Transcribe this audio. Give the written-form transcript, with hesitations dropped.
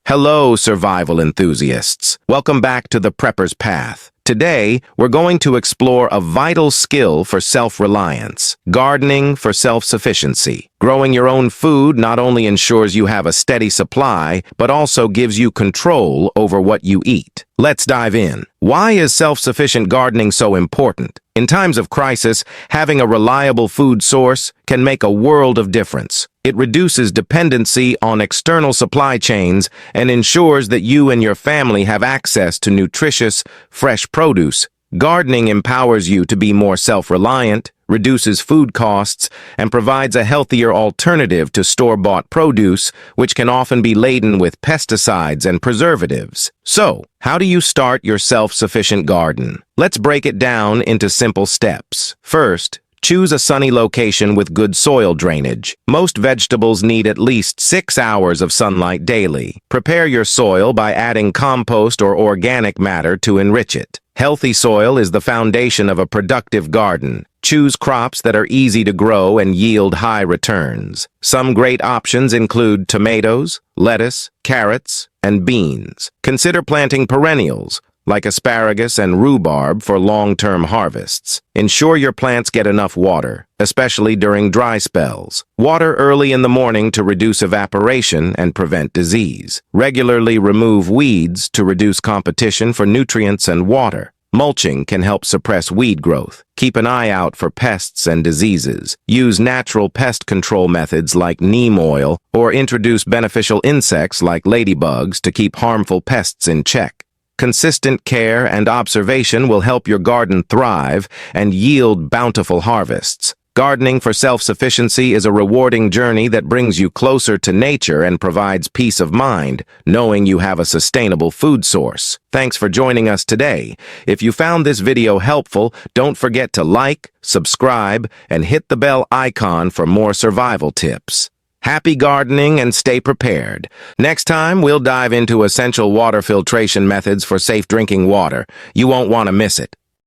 Hello, survival enthusiasts. Welcome back to the Prepper's Path. Today, we're going to explore a vital skill for self-reliance, gardening for self-sufficiency. Growing your own food not only ensures you have a steady supply, but also gives you control over what you eat. Let's dive in. Why is self-sufficient gardening so important? In times of crisis, having a reliable food source can make a world of difference. It reduces dependency on external supply chains and ensures that you and your family have access to nutritious, fresh produce. Gardening empowers you to be more self-reliant, reduces food costs, and provides a healthier alternative to store-bought produce, which can often be laden with pesticides and preservatives. So, how do you start your self-sufficient garden? Let's break it down into simple steps. First, choose a sunny location with good soil drainage. Most vegetables need at least 6 hours of sunlight daily. Prepare your soil by adding compost or organic matter to enrich it. Healthy soil is the foundation of a productive garden. Choose crops that are easy to grow and yield high returns. Some great options include tomatoes, lettuce, carrots, and beans. Consider planting perennials, like asparagus and rhubarb, for long-term harvests. Ensure your plants get enough water, especially during dry spells. Water early in the morning to reduce evaporation and prevent disease. Regularly remove weeds to reduce competition for nutrients and water. Mulching can help suppress weed growth. Keep an eye out for pests and diseases. Use natural pest control methods like neem oil or introduce beneficial insects like ladybugs to keep harmful pests in check. Consistent care and observation will help your garden thrive and yield bountiful harvests. Gardening for self-sufficiency is a rewarding journey that brings you closer to nature and provides peace of mind, knowing you have a sustainable food source. Thanks for joining us today. If you found this video helpful, don't forget to like, subscribe, and hit the bell icon for more survival tips. Happy gardening and stay prepared. Next time, we'll dive into essential water filtration methods for safe drinking water. You won't want to miss it.